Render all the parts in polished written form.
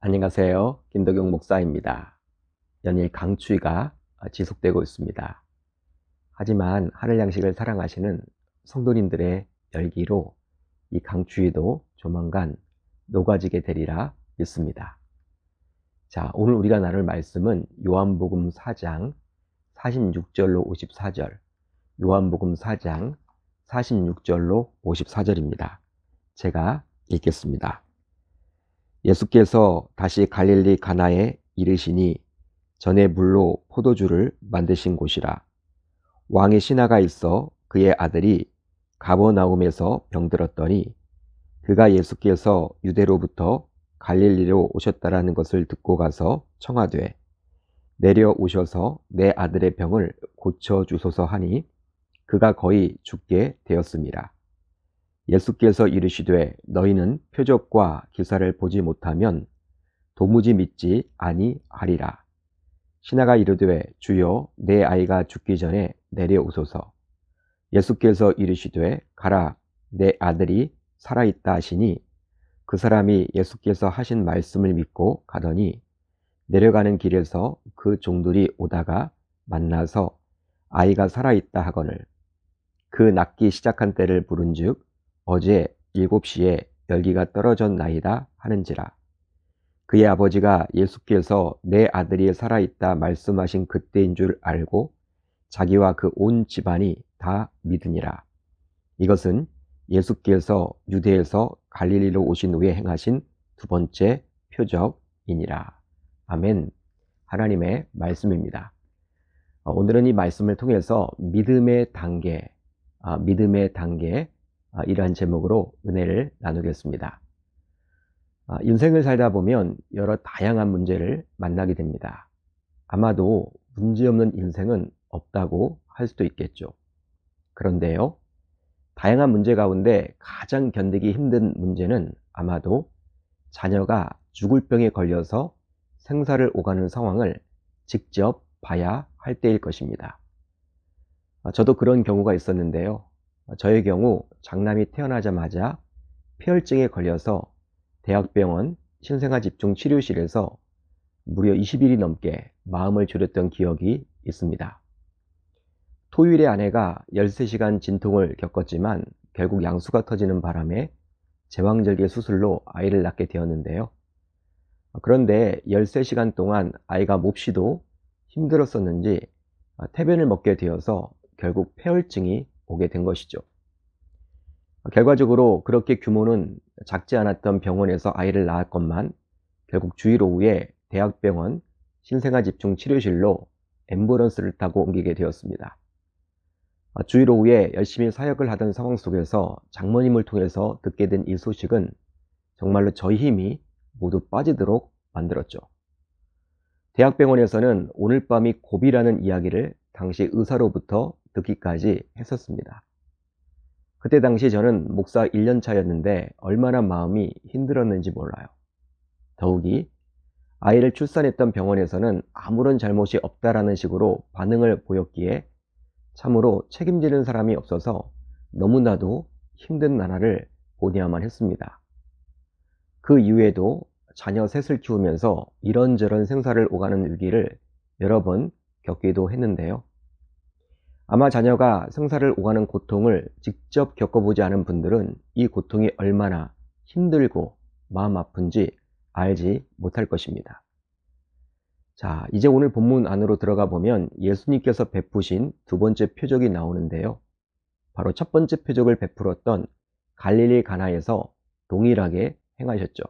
안녕하세요. 김덕용 목사입니다. 연일 강추위가 지속되고 있습니다. 하지만 하늘 양식을 사랑하시는 성도님들의 열기로 이 강추위도 조만간 녹아지게 되리라 믿습니다. 자, 오늘 우리가 나눌 말씀은 요한복음 4장 46절로 54절, 요한복음 4장 46절로 54절입니다. 제가 읽겠습니다. 예수께서 다시 갈릴리 가나에 이르시니 전에 물로 포도주를 만드신 곳이라. 왕의 신하가 있어 그의 아들이 가버나움에서 병들었더니 그가 예수께서 유대로부터 갈릴리로 오셨다라는 것을 듣고 가서 청하되 내려오셔서 내 아들의 병을 고쳐주소서 하니 그가 거의 죽게 되었습니다. 예수께서 이르시되 너희는 표적과 기사를 보지 못하면 도무지 믿지 아니하리라. 신하가 이르되 주여 내 아이가 죽기 전에 내려오소서. 예수께서 이르시되 가라 내 아들이 살아있다 하시니 그 사람이 예수께서 하신 말씀을 믿고 가더니 내려가는 길에서 그 종들이 오다가 만나서 아이가 살아있다 하거늘 그 낫기 시작한 때를 부른즉 어제 7시에 열기가 떨어졌나이다 하는지라. 그의 아버지가 예수께서 내 아들이 살아있다 말씀하신 그때인 줄 알고 자기와 그 온 집안이 다 믿으니라. 이것은 예수께서 유대에서 갈릴리로 오신 후에 행하신 두 번째 표적이니라. 아멘. 하나님의 말씀입니다. 오늘은 이 말씀을 통해서 믿음의 단계, 이러한 제목으로 은혜를 나누겠습니다. 인생을 살다 보면 여러 다양한 문제를 만나게 됩니다. 아마도 문제없는 인생은 없다고 할 수도 있겠죠. 그런데요, 다양한 문제 가운데 가장 견디기 힘든 문제는 아마도 자녀가 죽을 병에 걸려서 생사를 오가는 상황을 직접 봐야 할 때일 것입니다. 저도 그런 경우가 있었는데요. 저의 경우 장남이 태어나자마자 폐혈증에 걸려서 대학병원 신생아집중치료실에서 무려 20일이 넘게 마음을 졸였던 기억이 있습니다. 토요일에 아내가 13시간 진통을 겪었지만 결국 양수가 터지는 바람에 제왕절개 수술로 아이를 낳게 되었는데요. 그런데 13시간 동안 아이가 몹시도 힘들었었는지 태변을 먹게 되어서 결국 폐혈증이 오게 된 것이죠. 결과적으로 그렇게 규모는 작지 않았던 병원에서 아이를 낳았건만 결국 주일 오후에 대학병원 신생아집중치료실로 앰뷸런스를 타고 옮기게 되었습니다. 주일 오후에 열심히 사역을 하던 상황 속에서 장모님을 통해서 듣게 된 이 소식은 정말로 저희 힘이 모두 빠지도록 만들었죠. 대학병원에서는 오늘 밤이 고비라는 이야기를 당시 의사로부터 듣기까지 했었습니다. 그때 당시 저는 목사 1년 차였는데 얼마나 마음이 힘들었는지 몰라요. 더욱이 아이를 출산했던 병원에서는 아무런 잘못이 없다라는 식으로 반응을 보였기에 참으로 책임지는 사람이 없어서 너무나도 힘든 나날을 보내야만 했습니다. 그 이후에도 자녀 셋을 키우면서 이런저런 생사를 오가는 위기를 여러 번 겪기도 했는데요. 아마 자녀가 생사를 오가는 고통을 직접 겪어보지 않은 분들은 이 고통이 얼마나 힘들고 마음 아픈지 알지 못할 것입니다. 자, 이제 오늘 본문 안으로 들어가 보면 예수님께서 베푸신 두 번째 표적이 나오는데요. 바로 첫 번째 표적을 베풀었던 갈릴리 가나에서 동일하게 행하셨죠.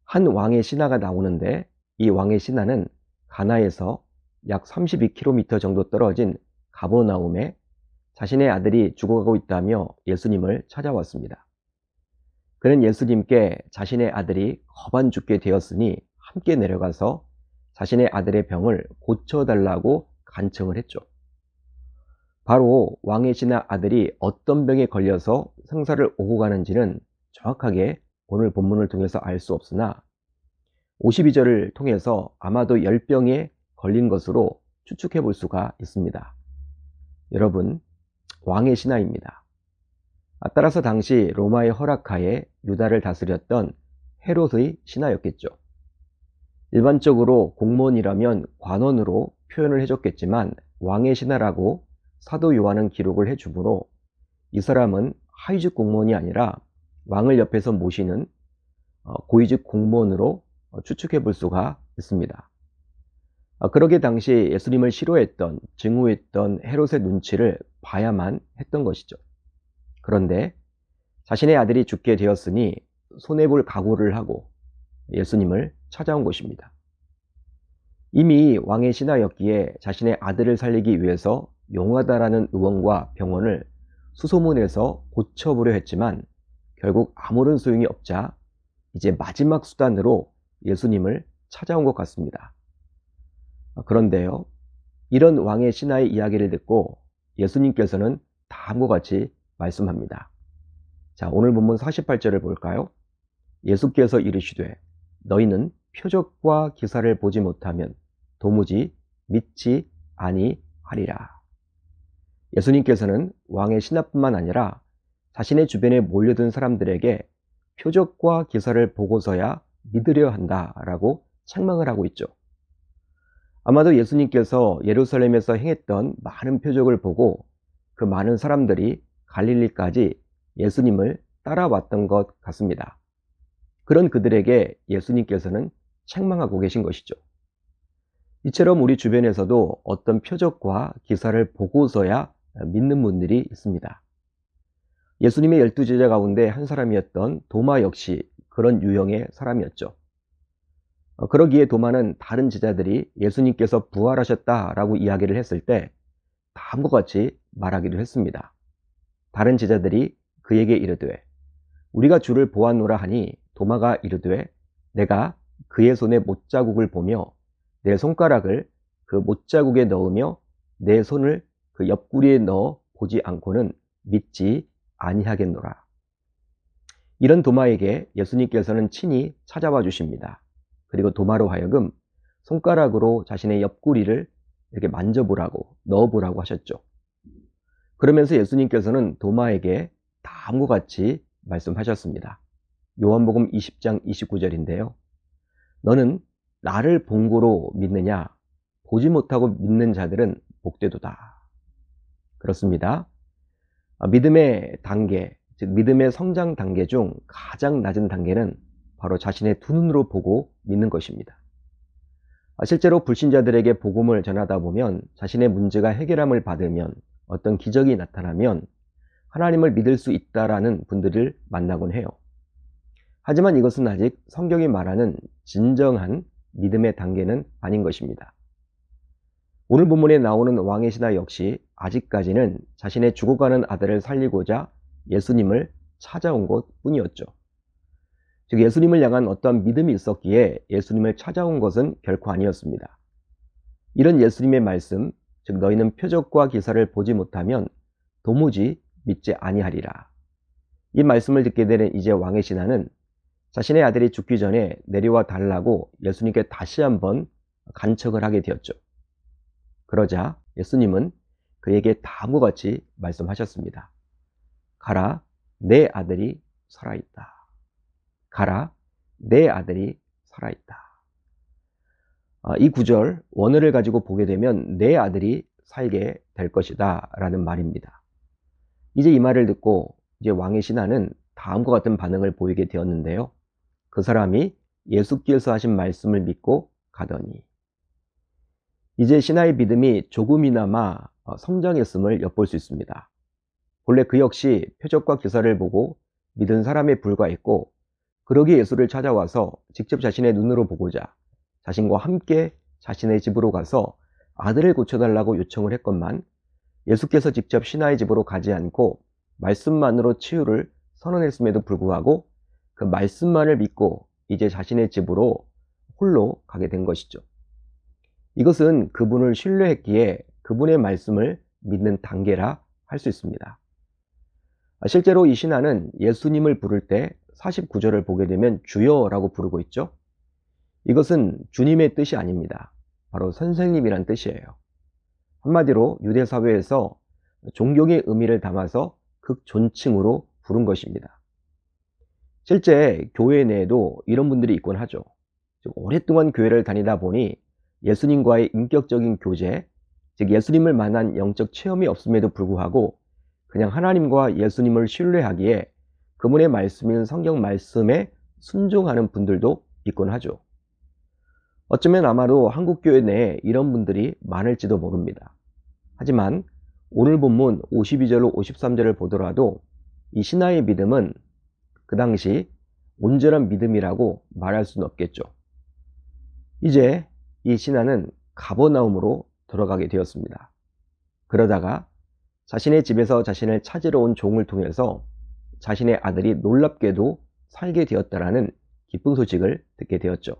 한 왕의 신하가 나오는데 이 왕의 신하는 가나에서 약 32km 정도 떨어진 가버나움에 자신의 아들이 죽어가고 있다며 예수님을 찾아왔습니다. 그는 예수님께 자신의 아들이 거반 죽게 되었으니 함께 내려가서 자신의 아들의 병을 고쳐달라고 간청을 했죠. 바로 왕의 신하 아들이 어떤 병에 걸려서 생사를 오고 가는지는 정확하게 오늘 본문을 통해서 알 수 없으나 52절을 통해서 아마도 열병에 걸린 것으로 추측해 볼 수가 있습니다. 여러분, 왕의 신하입니다. 따라서 당시 로마의 허락하에 유다를 다스렸던 헤롯의 신하였겠죠. 일반적으로 공무원이라면 관원으로 표현을 해줬겠지만 왕의 신하라고 사도 요한은 기록을 해주므로 이 사람은 하위직 공무원이 아니라 왕을 옆에서 모시는 고위직 공무원으로 추측해 볼 수가 있습니다. 그러기에 당시 예수님을 싫어했던, 증오했던 헤롯의 눈치를 봐야만 했던 것이죠. 그런데 자신의 아들이 죽게 되었으니 손해볼 각오를 하고 예수님을 찾아온 것입니다. 이미 왕의 신하였기에 자신의 아들을 살리기 위해서 용하다라는 의원과 병원을 수소문해서 고쳐보려 했지만 결국 아무런 소용이 없자 이제 마지막 수단으로 예수님을 찾아온 것 같습니다. 그런데요, 이런 왕의 신하의 이야기를 듣고 예수님께서는 다음과 같이 말씀합니다. 자, 오늘 본문 48절을 볼까요? 예수께서 이르시되 너희는 표적과 기사를 보지 못하면 도무지 믿지 아니하리라. 예수님께서는 왕의 신하뿐만 아니라 자신의 주변에 몰려든 사람들에게 표적과 기사를 보고서야 믿으려 한다라고 책망을 하고 있죠. 아마도 예수님께서 예루살렘에서 행했던 많은 표적을 보고 그 많은 사람들이 갈릴리까지 예수님을 따라왔던 것 같습니다. 그런 그들에게 예수님께서는 책망하고 계신 것이죠. 이처럼 우리 주변에서도 어떤 표적과 기사를 보고서야 믿는 분들이 있습니다. 예수님의 12제자 가운데 한 사람이었던 도마 역시 그런 유형의 사람이었죠. 그러기에 도마는 다른 제자들이 예수님께서 부활하셨다라고 이야기를 했을 때 다음과 같이 말하기도 했습니다. 다른 제자들이 그에게 이르되 우리가 주를 보았노라 하니 도마가 이르되 내가 그의 손에 못자국을 보며 내 손가락을 그 못자국에 넣으며 내 손을 그 옆구리에 넣어 보지 않고는 믿지 아니하겠노라. 이런 도마에게 예수님께서는 친히 찾아와 주십니다. 그리고 도마로 하여금 손가락으로 자신의 옆구리를 이렇게 만져보라고, 넣어보라고 하셨죠. 그러면서 예수님께서는 도마에게 다음과 같이 말씀하셨습니다. 요한복음 20장 29절인데요. 너는 나를 본고로 믿느냐? 보지 못하고 믿는 자들은 복되도다. 그렇습니다. 믿음의 단계, 즉 믿음의 성장 단계 중 가장 낮은 단계는 바로 자신의 두 눈으로 보고 믿는 것입니다. 실제로 불신자들에게 복음을 전하다 보면 자신의 문제가 해결함을 받으면 어떤 기적이 나타나면 하나님을 믿을 수 있다라는 분들을 만나곤 해요. 하지만 이것은 아직 성경이 말하는 진정한 믿음의 단계는 아닌 것입니다. 오늘 본문에 나오는 왕의 신하 역시 아직까지는 자신의 죽어가는 아들을 살리고자 예수님을 찾아온 것 뿐이었죠. 즉 예수님을 향한 어떤 믿음이 있었기에 예수님을 찾아온 것은 결코 아니었습니다. 이런 예수님의 말씀, 즉 너희는 표적과 기사를 보지 못하면 도무지 믿지 아니하리라. 이 말씀을 듣게 되는 이제 왕의 신하는 자신의 아들이 죽기 전에 내려와 달라고 예수님께 다시 한번 간청을 하게 되었죠. 그러자 예수님은 그에게 다음과 같이 말씀하셨습니다. 가라, 내 아들이 살아있다. 가라, 내 아들이 살아있다. 이 구절 원어를 가지고 보게 되면 내 아들이 살게 될 것이다 라는 말입니다. 이제 이 말을 듣고 이제 왕의 신하는 다음과 같은 반응을 보이게 되었는데요. 그 사람이 예수께서 하신 말씀을 믿고 가더니 이제 신하의 믿음이 조금이나마 성장했음을 엿볼 수 있습니다. 본래 그 역시 표적과 기사를 보고 믿은 사람에 불과했고 그러기에 예수를 찾아와서 직접 자신의 눈으로 보고자 자신과 함께 자신의 집으로 가서 아들을 고쳐달라고 요청을 했건만 예수께서 직접 신하의 집으로 가지 않고 말씀만으로 치유를 선언했음에도 불구하고 그 말씀만을 믿고 이제 자신의 집으로 홀로 가게 된 것이죠. 이것은 그분을 신뢰했기에 그분의 말씀을 믿는 단계라 할 수 있습니다. 실제로 이 신하는 예수님을 부를 때 49절을 보게 되면 주여라고 부르고 있죠. 이것은 주님의 뜻이 아닙니다. 바로 선생님이란 뜻이에요. 한마디로 유대 사회에서 존경의 의미를 담아서 극존칭으로 부른 것입니다. 실제 교회 내에도 이런 분들이 있곤 하죠. 즉 오랫동안 교회를 다니다 보니 예수님과의 인격적인 교제, 즉 예수님을 만난 영적 체험이 없음에도 불구하고 그냥 하나님과 예수님을 신뢰하기에 그분의 말씀인 성경 말씀에 순종하는 분들도 있곤 하죠. 어쩌면 아마도 한국교회 내에 이런 분들이 많을지도 모릅니다. 하지만 오늘 본문 52절로 53절을 보더라도 이 신하의 믿음은 그 당시 온전한 믿음이라고 말할 수는 없겠죠. 이제 이 신하는 가버나움으로 돌아가게 되었습니다. 그러다가 자신의 집에서 자신을 찾으러 온 종을 통해서 자신의 아들이 놀랍게도 살게 되었다라는 기쁜 소식을 듣게 되었죠.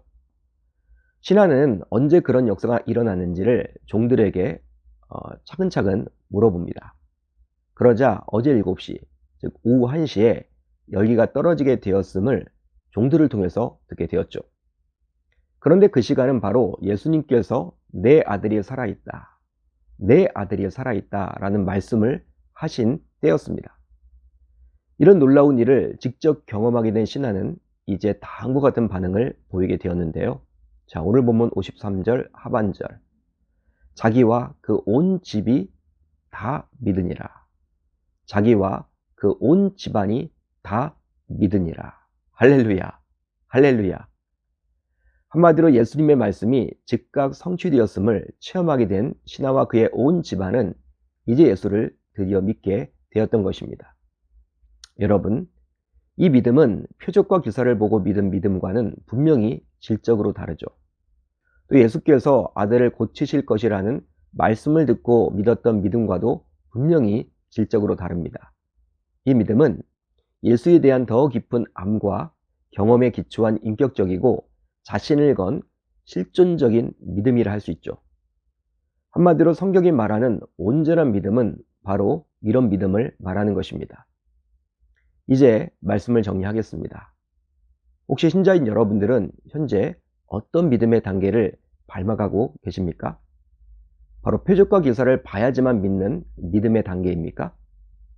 신하는 언제 그런 역사가 일어났는지를 종들에게 차근차근 물어봅니다. 그러자 어제 7시, 즉 오후 1시에 열기가 떨어지게 되었음을 종들을 통해서 듣게 되었죠. 그런데 그 시간은 바로 예수님께서 내 아들이 살아있다, 내 아들이 살아있다 라는 말씀을 하신 때였습니다. 이런 놀라운 일을 직접 경험하게 된 신하는 이제 다음과 같은 반응을 보이게 되었는데요. 자, 오늘 본문 53절 하반절. 자기와 그 온 집이 다 믿으니라. 자기와 그 온 집안이 다 믿으니라. 할렐루야, 할렐루야. 한마디로 예수님의 말씀이 즉각 성취되었음을 체험하게 된 신하와 그의 온 집안은 이제 예수를 드디어 믿게 되었던 것입니다. 여러분, 이 믿음은 표적과 기사를 보고 믿은 믿음과는 분명히 질적으로 다르죠. 또 예수께서 아들을 고치실 것이라는 말씀을 듣고 믿었던 믿음과도 분명히 질적으로 다릅니다. 이 믿음은 예수에 대한 더 깊은 암과 경험에 기초한 인격적이고 자신을 건 실존적인 믿음이라 할 수 있죠. 한마디로 성경이 말하는 온전한 믿음은 바로 이런 믿음을 말하는 것입니다. 이제 말씀을 정리하겠습니다. 혹시 신자인 여러분들은 현재 어떤 믿음의 단계를 밟아가고 계십니까? 바로 표적과 기사를 봐야지만 믿는 믿음의 단계입니까?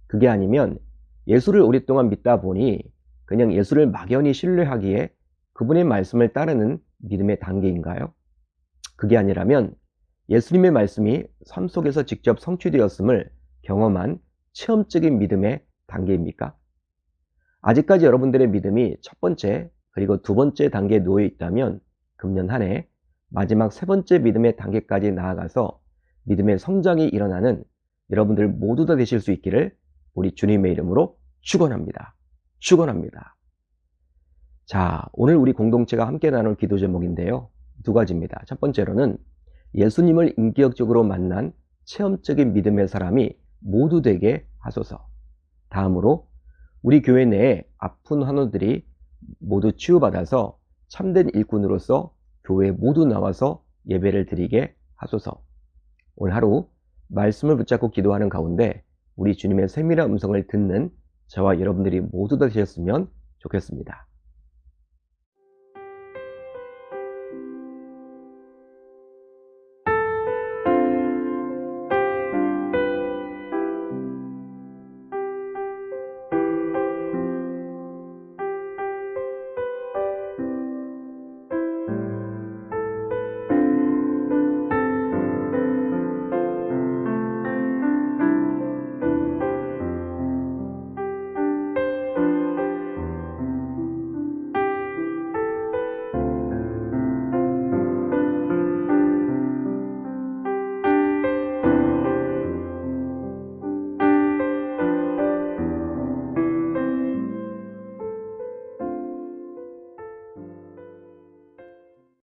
그게 아니면 예수를 오랫동안 믿다 보니 그냥 예수를 막연히 신뢰하기에 그분의 말씀을 따르는 믿음의 단계인가요? 그게 아니라면 예수님의 말씀이 삶 속에서 직접 성취되었음을 경험한 체험적인 믿음의 단계입니까? 아직까지 여러분들의 믿음이 첫 번째 그리고 두 번째 단계에 놓여 있다면 금년 한 해 마지막 세 번째 믿음의 단계까지 나아가서 믿음의 성장이 일어나는 여러분들 모두 다 되실 수 있기를 우리 주님의 이름으로 축원합니다. 축원합니다. 자, 오늘 우리 공동체가 함께 나눌 기도 제목인데요. 두 가지입니다. 첫 번째로는 예수님을 인격적으로 만난 체험적인 믿음의 사람이 모두 되게 하소서. 다음으로 우리 교회 내에 아픈 환우들이 모두 치유받아서 참된 일꾼으로서 교회에 모두 나와서 예배를 드리게 하소서. 오늘 하루 말씀을 붙잡고 기도하는 가운데 우리 주님의 세밀한 음성을 듣는 저와 여러분들이 모두 다 되셨으면 좋겠습니다.